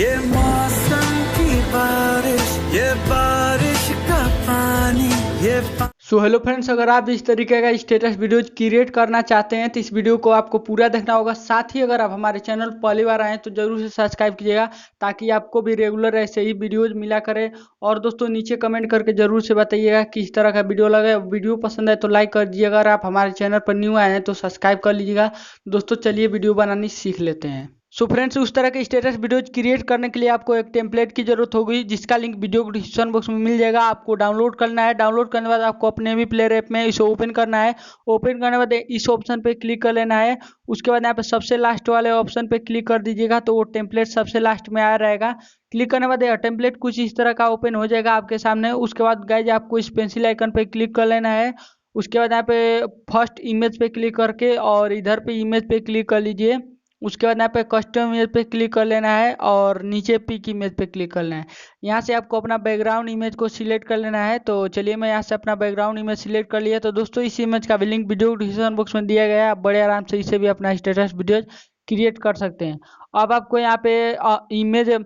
ये मौसम की बारिश, ये बारिश का पानी, ये सो हेलो फ्रेंड्स, अगर आप इस तरीके का स्टेटस वीडियोज क्रिएट करना चाहते हैं तो इस वीडियो को आपको पूरा देखना होगा। साथ ही अगर आप हमारे चैनल पहली बार आए तो जरूर से सब्सक्राइब कीजिएगा ताकि आपको भी रेगुलर ऐसे ही वीडियोज मिला करे। और दोस्तों नीचे कमेंट करके जरूर से बताइएगा किस तरह का वीडियो लगे। वीडियो पसंद है तो लाइक कर दीजिएगा, अगर आप हमारे चैनल पर न्यू आए हैं तो सब्सक्राइब कर लीजिएगा। दोस्तों चलिए वीडियो बनानी सीख लेते हैं। सो फ्रेंड्स, उस तरह के स्टेटस वीडियोज क्रिएट करने के लिए आपको एक टेम्पलेट की जरूरत होगी, जिसका लिंक वीडियो डिस्क्रिप्शन बॉक्स में मिल जाएगा। आपको डाउनलोड करना है। डाउनलोड करने के बाद आपको अपने भी प्लेयर ऐप में इसे ओपन करना है। ओपन करने के बाद इस ऑप्शन पे क्लिक कर लेना है। उसके बाद यहाँ पे सबसे लास्ट वाले ऑप्शन पे क्लिक कर दीजिएगा तो वो टेम्पलेट सबसे लास्ट में आ रहेगा। क्लिक करने के बाद टेम्पलेट कुछ इस तरह का ओपन हो जाएगा आपके सामने। उसके बाद गाइज आपको इस पेंसिल आइकन पे क्लिक कर लेना है। उसके बाद यहाँ पे फर्स्ट इमेज पे क्लिक करके और इधर पे इमेज पे क्लिक कर लीजिए। उसके बाद यहाँ पे कस्टम इमेज पे क्लिक कर लेना है और नीचे पिक इमेज पे क्लिक कर लेना है। यहाँ से आपको अपना बैकग्राउंड इमेज को सिलेक्ट कर लेना है। तो चलिए मैं यहाँ से अपना बैकग्राउंड इमेज सिलेक्ट कर लिया। तो दोस्तों इस इमेज का भी लिंक वीडियो डिस्क्रिप्शन बॉक्स में दिया गया है। आप बड़े आराम से इसे भी अपना स्टेटस वीडियो क्रिएट कर सकते हैं। अब आपको यहाँ पे इमेज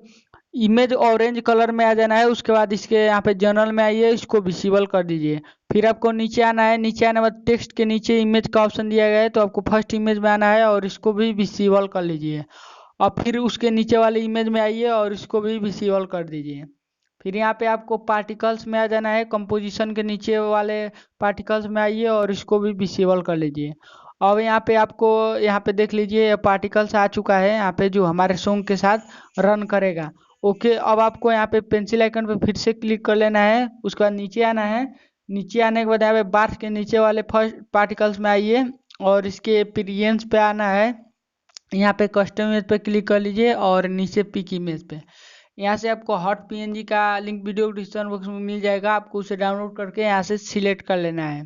इमेज ऑरेंज कलर में आ जाना है। उसके बाद इसके यहाँ पे जनरल में आइए, इसको विजिबल कर दीजिए। फिर आपको नीचे आना है। नीचे आने के बाद टेक्स्ट के नीचे इमेज का ऑप्शन दिया गया है, तो आपको फर्स्ट इमेज में आना है और इसको भी विजिबल कर लीजिए। और फिर उसके नीचे वाले इमेज में आइए और इसको भी विजिबल कर दीजिए। फिर यहाँ पे आपको पार्टिकल्स में आ जाना है। कंपोजिशन के नीचे वाले पार्टिकल्स में आइए और इसको भी विजिबल कर लीजिए। अब यहाँ पे आपको यहाँ पे देख लीजिए पार्टिकल्स आ चुका है यहाँ पे, जो हमारे सॉन्ग के साथ रन करेगा। ओके, अब आपको यहाँ पे पेंसिल आइकन पे फिर से क्लिक कर लेना है। उसके बाद नीचे आना है। नीचे आने के बाद यहाँ पे बार्स के नीचे वाले फर्स्ट पार्टिकल्स में आइए और इसके अपीयरेंस पे आना है। यहाँ पे कस्टम इमेज पे क्लिक कर लीजिए और नीचे पिक इमेज पे। यहाँ से आपको हॉट पीएनजी का लिंक वीडियो डिस्क्रिप्शन बॉक्स में मिल जाएगा। आपको उसे डाउनलोड करके यहाँ से सिलेक्ट कर लेना है।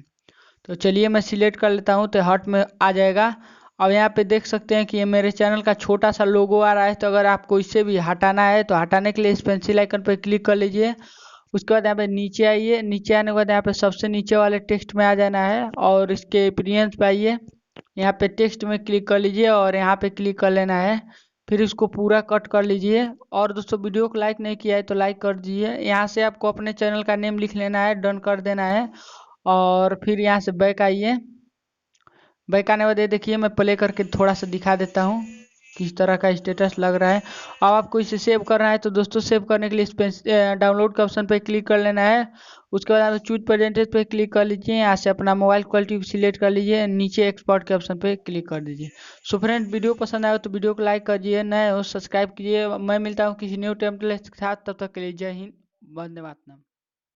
तो चलिए मैं सिलेक्ट कर लेता हूँ तो हॉट में आ जाएगा। अब यहाँ पे देख सकते हैं कि ये मेरे चैनल का छोटा सा लोगो आ रहा है। तो अगर आपको इसे भी हटाना है तो हटाने के लिए इस पेंसिल आइकन पर क्लिक कर लीजिए। उसके बाद यहाँ पे नीचे आइए। नीचे आने के बाद यहाँ पे सबसे नीचे वाले टेक्स्ट में आ जाना है और इसके अपीयरेंस पे आइए। यहाँ पे टेक्स्ट में क्लिक कर लीजिए और यहाँ पे क्लिक कर लेना है। फिर इसको पूरा कट कर लीजिए। और दोस्तों वीडियो को लाइक नहीं किया है तो लाइक कर दीजिए। यहाँ से आपको अपने चैनल का नेम लिख लेना है, डन कर देना है। और फिर यहाँ से बैक आइए। बैक आने के बाद ये देखिए मैं प्ले करके थोड़ा सा दिखा देता हूँ किस तरह का स्टेटस लग रहा है। अब आपको इसे सेव करना है तो दोस्तों सेव करने के लिए इस डाउनलोड के ऑप्शन पे क्लिक कर लेना है। उसके बाद आप चूज प्रेजेंटेज पे क्लिक कर लीजिए। यहाँ से अपना मोबाइल क्वालिटी सिलेक्ट कर लीजिए, नीचे एक्सपोर्ट के ऑप्शन पे क्लिक कर दीजिए। सो फ्रेंड, वीडियो पसंद आए तो वीडियो को लाइक करिए, नए हो सब्सक्राइब कीजिए। मैं मिलता हूँ किसी न्यू टेम्पलेट के साथ, तब तक के लिए जय हिंद, वंदे मातरम।